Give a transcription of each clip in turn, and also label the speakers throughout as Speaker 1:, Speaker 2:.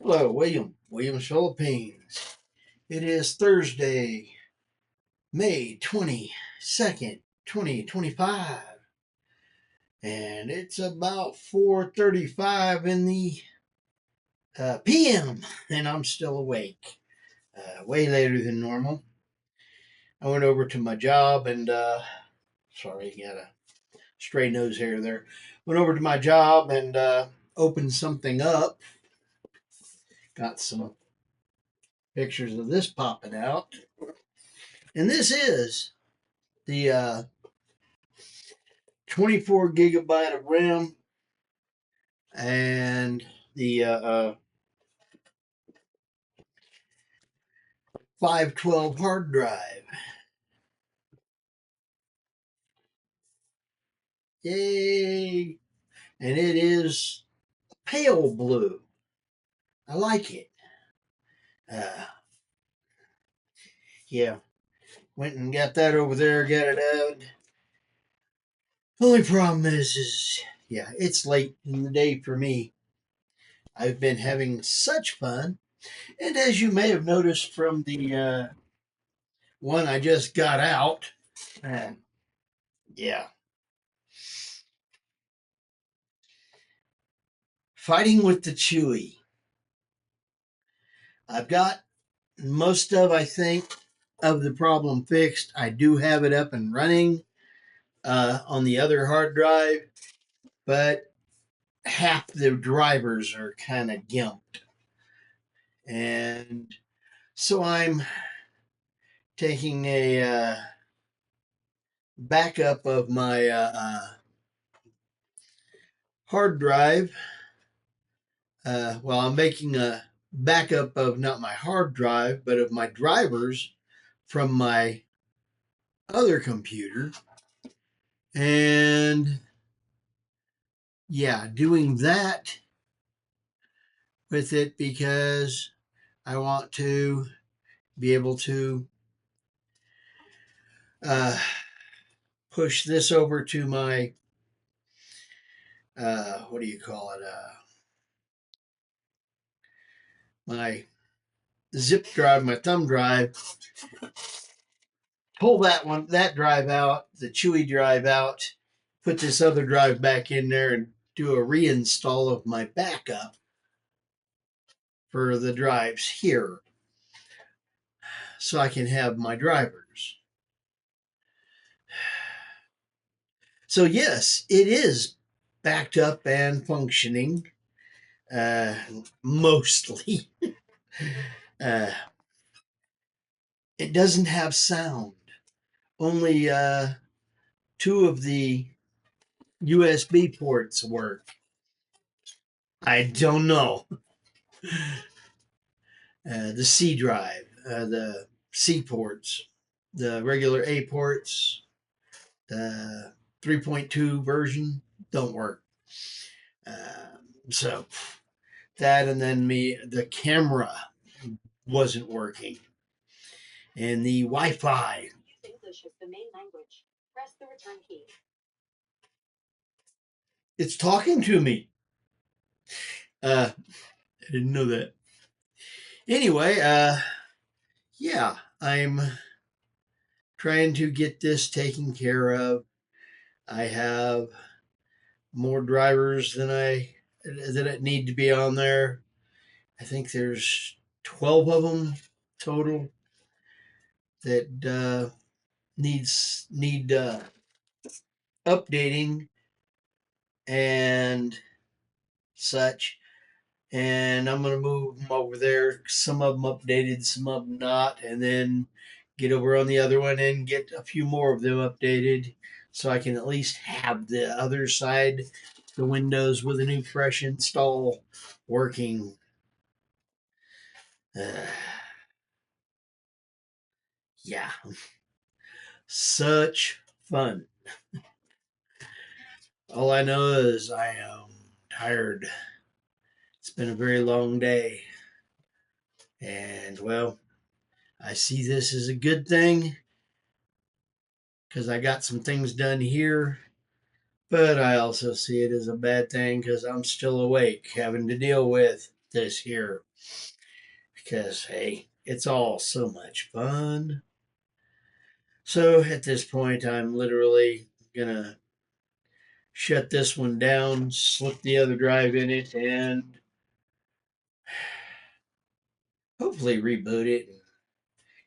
Speaker 1: Hello, Williams Philippines. It is Thursday, May 22nd, 2025, and it's about 4:35 in the p.m., and I'm still awake, way later than normal. I went over to my job and, sorry, got a stray nose hair there. Went over to my job and opened something up. Got some pictures of this popping out. And this is the 24 gigabyte of RAM and the 512 hard drive. Yay! And it is pale blue. I like it. Uh, yeah, went and got that over there, got it out. Only problem is yeah, it's late in the day for me. I've been having such fun, and as you may have noticed from the one I just got out, uh, yeah, fighting with the Chewy. I've got most of, I think, of the problem fixed. I do have it up and running on the other hard drive, but half the drivers are kind of gimped. And so I'm taking a backup of my hard drive. Well, I'm making a backup of not my hard drive, but of my drivers from my other computer. And yeah, doing that with it because I want to be able to uh, push this over to my what do you call it? My zip drive, my thumb drive. Pull that drive out, the Chewy drive out. Put this other drive back in there and do a reinstall of my backup for the drives here, so I can have my drivers. So yes, it is backed up and functioning. uh, Mostly. Uh, it doesn't have sound. Only two of the USB ports work. I don't know. The C drive, the C ports, the regular A ports, the 3.2 version don't work. Uh, so that, and then the camera wasn't working, and the Wi-Fi. English is the main language. Press the return key. It's talking to me. I didn't know that. Anyway, yeah, I'm trying to get this taken care of. I have more drivers than I that need to be on there. I think there's 12 of them total that need updating and such. And I'm gonna move them over there. Some of them updated, some of them not, and then get over on the other one and get a few more of them updated, so I can at least have the other side, the Windows with a new fresh install, working. Uh, yeah, such fun. All I know is I am tired. It's been a very long day, and well, I see this as a good thing because I got some things done here, but I also see it as a bad thing because I'm still awake, having to deal with this here because, hey, it's all so much fun. So at this point, I'm literally going to shut this one down, slip the other drive in it, and hopefully reboot it and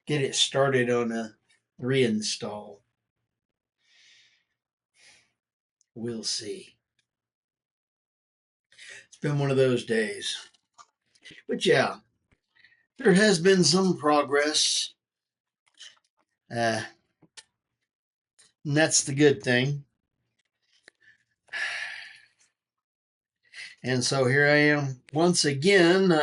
Speaker 1: get it started on a reinstall. We'll see. It's been one of those days. But yeah, there has been some progress. And that's the good thing. And so here I am once again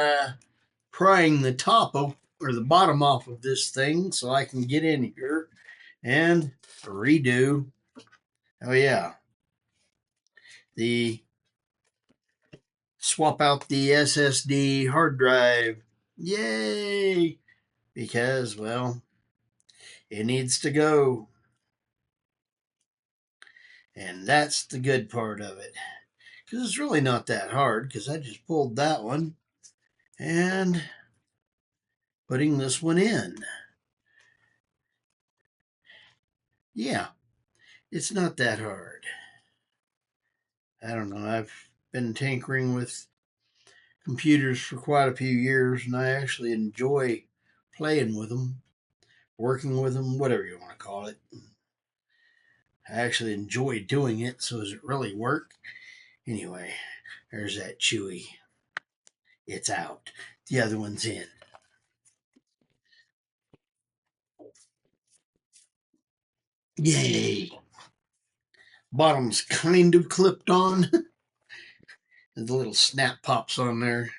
Speaker 1: prying the top of, or the bottom off of this thing so I can get in here and redo. Oh, yeah. The swap out the SSD hard drive. Yay! Because, well, it needs to go. And that's the good part of it. Because it's really not that hard, because I just pulled that one and putting this one in. Yeah, it's not that hard. I don't know. I've been tinkering with computers for quite a few years, and I actually enjoy playing with them, working with them, whatever you want to call it. I actually enjoy doing it, so does it really work? Anyway, there's that Chewy. It's out. The other one's in. Yay! Bottom's kind of clipped on. The little snap pops on there.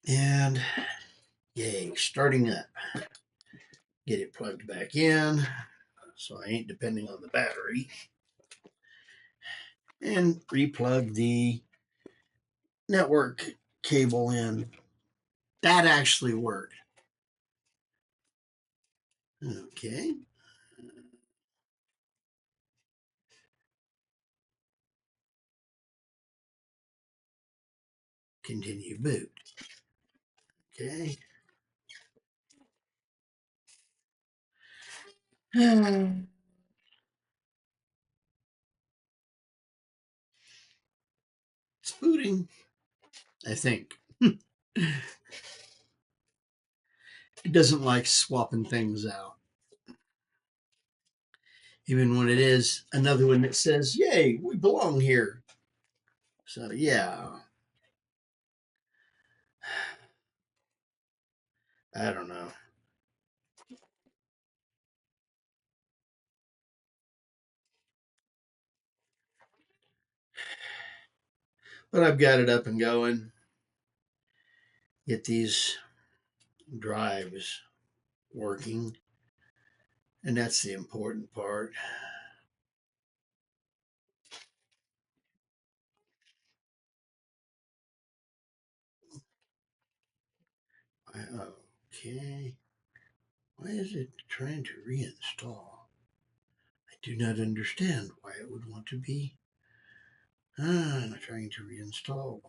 Speaker 1: And yay, starting up. Get it plugged back in so I ain't depending on the battery. And replug the network cable in. That actually worked. Okay. Continue boot. Okay. It's booting, I think. It doesn't like swapping things out. Even when it is another one that says, yay, we belong here. So, yeah. I don't know. But I've got it up and going. Get these drives working. And that's the important part. Okay. Why is it trying to reinstall? I do not understand why it would want to be trying to reinstall.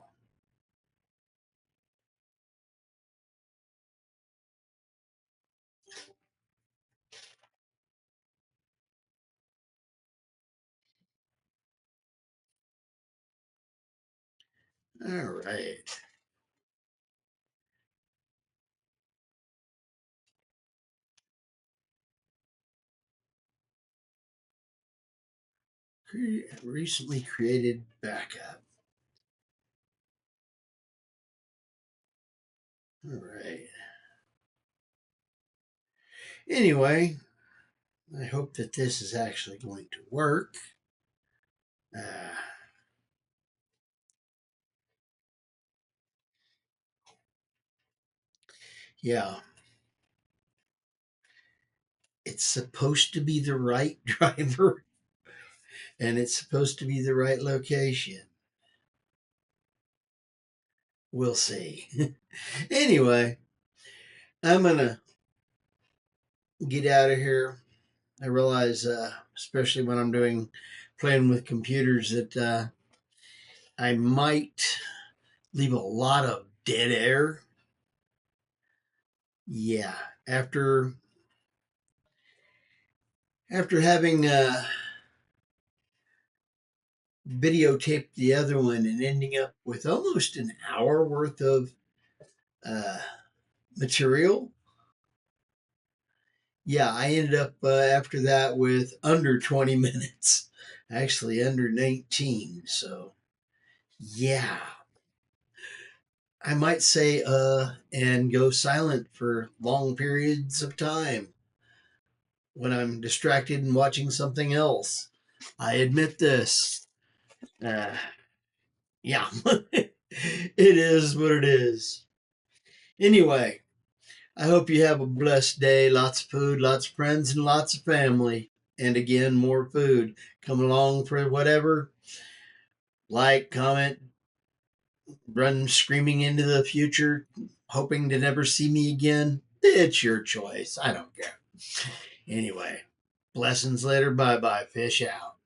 Speaker 1: All right. Recently created backup. All right. Anyway, I hope that this is actually going to work. Uh, yeah, it's supposed to be the right driver and it's supposed to be the right location. We'll see. Anyway, I'm going to get out of here. I realize, especially when I'm playing with computers, that I might leave a lot of dead air. Yeah, after having videotaped the other one and ending up with almost an hour worth of uh, material. Yeah, I ended up after that with under 20 minutes, actually under 19. So, yeah, I might say and go silent for long periods of time when I'm distracted and watching something else. I admit this. Uh, yeah, it is what it is. Anyway, I hope you have a blessed day. Lots of food, lots of friends, and lots of family. And again, more food. Come along for whatever. Like, comment, run screaming into the future, hoping to never see me again. It's your choice. I don't care. Anyway, blessings later. Bye bye. Fish out.